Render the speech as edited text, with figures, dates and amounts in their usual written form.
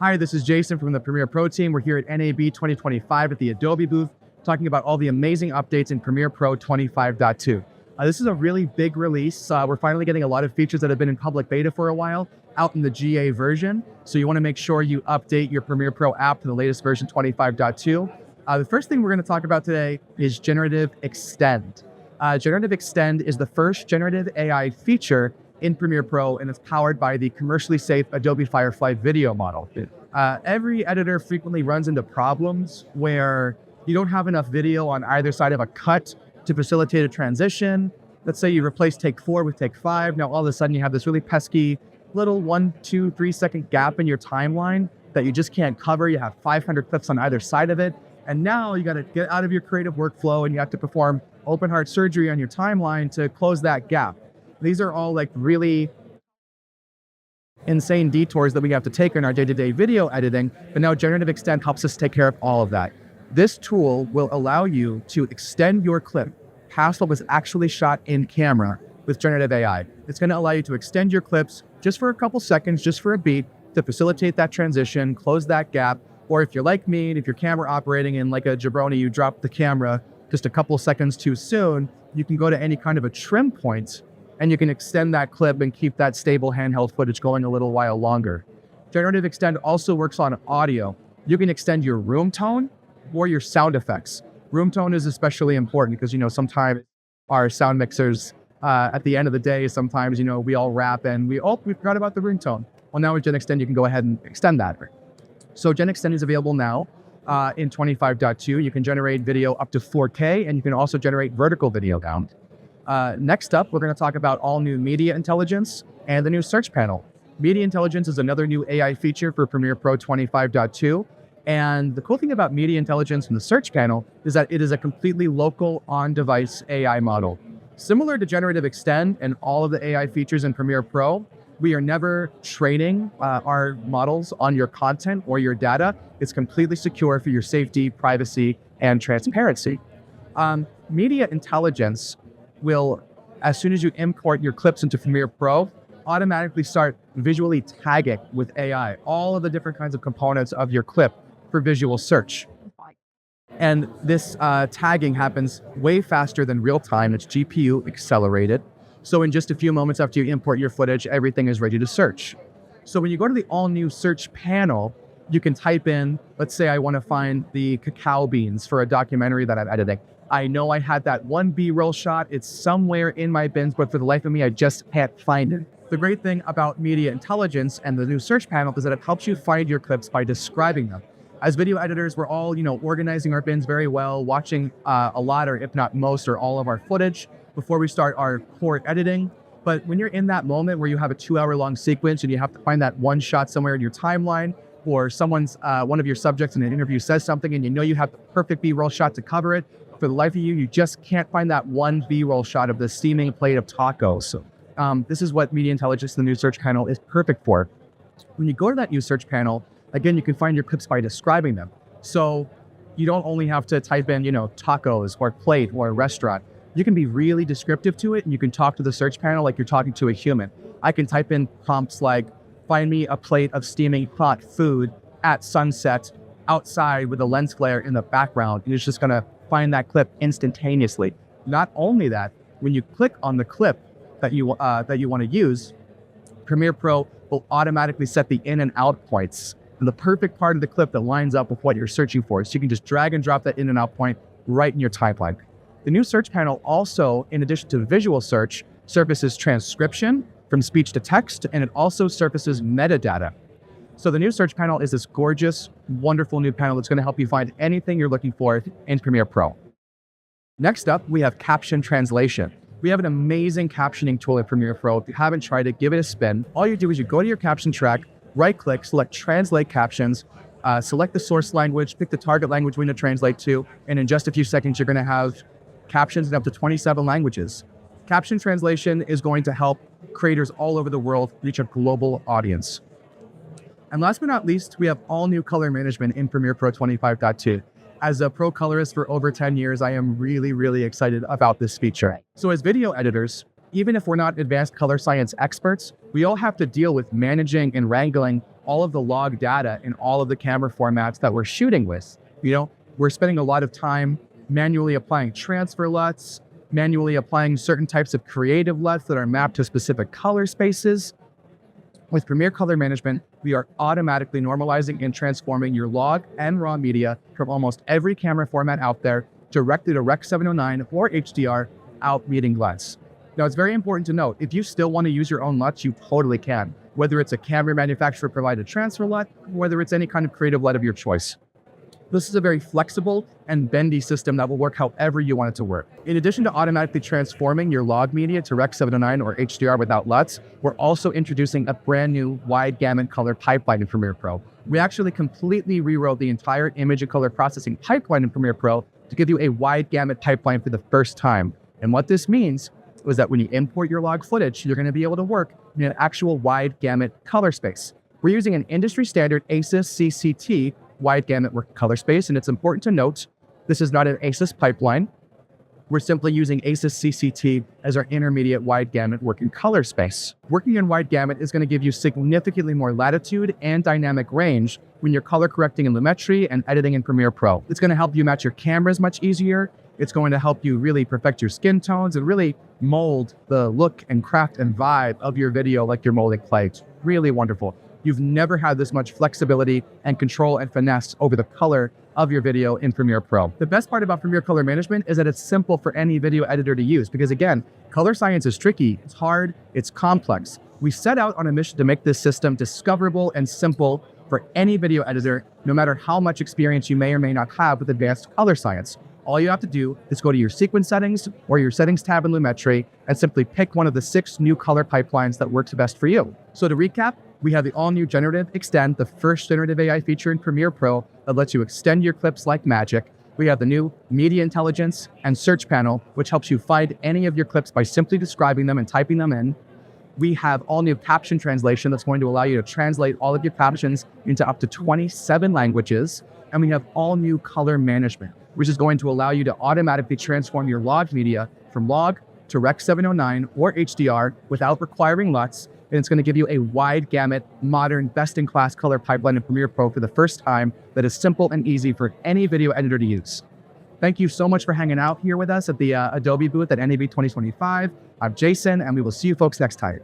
Hi, this is Jason from the Premiere Pro team. We're here at NAB 2025 at the Adobe booth, talking about all the amazing updates in Premiere Pro 25.2. This is a really big release. We're finally getting a lot of features that have been in public beta for a while out in the GA version. So you want to make sure you update your Premiere Pro app to the latest version 25.2. The first thing we're going to talk about today is Generative Extend. Generative Extend is the first generative AI feature in Premiere Pro, and it's powered by the commercially safe Adobe Firefly video model. Every editor frequently runs into problems where you don't have enough video on either side of a cut to facilitate a transition. Let's say you replace take 4 with take 5. Now all of a sudden you have this really pesky little 1, 2, 3 second gap in your timeline that you just can't cover. You have 500 clips on either side of it. And now you got to get out of your creative workflow and you have to perform open heart surgery on your timeline to close that gap. These are all like really insane detours that we have to take in our day-to-day video editing, but now Generative Extend helps us take care of all of that. This tool will allow you to extend your clip past what was actually shot in camera with generative AI. It's going to allow you to extend your clips just for a couple seconds, just for a beat, to facilitate that transition, close that gap. Or if you're like me, and if you're camera operating and like a jabroni, you drop the camera just a couple seconds too soon, you can go to any kind of a trim point and you can extend that clip and keep that stable handheld footage going a little while longer. Generative Extend also works on audio. You can extend your room tone or your sound effects. Room tone is especially important because, sometimes our sound mixers, at the end of the day, sometimes, we all rap and we forgot about the room tone. Well, now with Gen Extend, you can go ahead and extend that. So Gen Extend is available now in 25.2. You can generate video up to 4K, and you can also generate vertical video down. Next up, we're going to talk about all new media intelligence and the new search panel. Media intelligence is another new AI feature for Premiere Pro 25.2. And the cool thing about media intelligence in the search panel is that it is a completely local on-device AI model. Similar to Generative Extend and all of the AI features in Premiere Pro, we are never training our models on your content or your data. It's completely secure for your safety, privacy, and transparency. Media intelligence will, as soon as you import your clips into Premiere Pro, automatically start visually tagging with AI all of the different kinds of components of your clip for visual search. And this tagging happens way faster than real time. It's GPU accelerated. So in just a few moments after you import your footage, everything is ready to search. So when you go to the all new search panel, you can type in, let's say I want to find the cacao beans for a documentary that I'm editing. I know I had that one B-roll shot. It's somewhere in my bins, but for the life of me, I just can't find it. The great thing about media intelligence and the new search panel is that it helps you find your clips by describing them. As video editors, we're all, organizing our bins very well, watching a lot, or if not most, or all of our footage before we start our core editing. But when you're in that moment where you have a 2-hour-long sequence and you have to find that one shot somewhere in your timeline, or one of your subjects in an interview says something and you have the perfect B-roll shot to cover it, for the life of you, you just can't find that one B-roll shot of the steaming plate of tacos. This is what media intelligence in the new search panel is perfect for. When you go to that new search panel, again, you can find your clips by describing them. So you don't only have to type in, tacos or plate or restaurant. You can be really descriptive to it, and you can talk to the search panel like you're talking to a human. I can type in prompts like, find me a plate of steaming hot food at sunset outside with a lens flare in the background, and it's just gonna find that clip instantaneously. Not only that, when you click on the clip that you want to use, Premiere Pro will automatically set the in and out points and the perfect part of the clip that lines up with what you're searching for. So you can just drag and drop that in and out point right in your timeline. The new search panel also, in addition to visual search, surfaces transcription from speech to text, and it also surfaces metadata. So the new search panel is this gorgeous, wonderful new panel that's going to help you find anything you're looking for in Premiere Pro. Next up, we have caption translation. We have an amazing captioning tool in Premiere Pro. If you haven't tried it, give it a spin. All you do is you go to your caption track, right-click, select Translate Captions, select the source language, pick the target language we want to translate to, and in just a few seconds, you're going to have captions in up to 27 languages. Caption translation is going to help creators all over the world reach a global audience. And last but not least, we have all new color management in Premiere Pro 25.2. As a pro colorist for over 10 years, I am really, really excited about this feature. So as video editors, even if we're not advanced color science experts, we all have to deal with managing and wrangling all of the log data in all of the camera formats that we're shooting with. We're spending a lot of time manually applying transfer LUTs, manually applying certain types of creative LUTs that are mapped to specific color spaces. With Premiere Color Management, we are automatically normalizing and transforming your log and raw media from almost every camera format out there directly to Rec 709 or HDR out meeting LUTs. Now, it's very important to note, if you still want to use your own LUTs, you totally can, whether it's a camera manufacturer provided transfer LUT, whether it's any kind of creative LUT of your choice. This is a very flexible and bendy system that will work however you want it to work. In addition to automatically transforming your log media to Rec 709 or HDR without LUTs, we're also introducing a brand new wide gamut color pipeline in Premiere Pro. We actually completely rewrote the entire image and color processing pipeline in Premiere Pro to give you a wide gamut pipeline for the first time. And what this means is that when you import your log footage, you're going to be able to work in an actual wide gamut color space. We're using an industry standard ASUS CCT wide gamut work color space, and it's important to note this is not an ASUS pipeline. We're simply using ASUS CCT as our intermediate wide gamut working color space. Working in wide gamut is going to give you significantly more latitude and dynamic range when you're color correcting in Lumetri and editing in Premiere Pro. It's going to help you match your cameras much easier. It's going to help you really perfect your skin tones and really mold the look and craft and vibe of your video like you're molding clay. It's really wonderful. You've never had this much flexibility and control and finesse over the color of your video in Premiere Pro. The best part about Premiere Color Management is that it's simple for any video editor to use because, again, color science is tricky, it's hard, it's complex. We set out on a mission to make this system discoverable and simple for any video editor, no matter how much experience you may or may not have with advanced color science. All you have to do is go to your sequence settings or your settings tab in Lumetri and simply pick one of the 6 new color pipelines that works best for you. So to recap, we have the all-new Generative Extend, the first generative AI feature in Premiere Pro that lets you extend your clips like magic. We have the new Media Intelligence and Search panel, which helps you find any of your clips by simply describing them and typing them in. We have all-new caption translation that's going to allow you to translate all of your captions into up to 27 languages. And we have all-new color management, which is going to allow you to automatically transform your log media from log to Rec 709 or HDR without requiring LUTs. And it's going to give you a wide gamut, modern, best-in-class color pipeline in Premiere Pro for the first time that is simple and easy for any video editor to use. Thank you so much for hanging out here with us at the Adobe booth at NAB 2025. I'm Jason, and we will see you folks next time.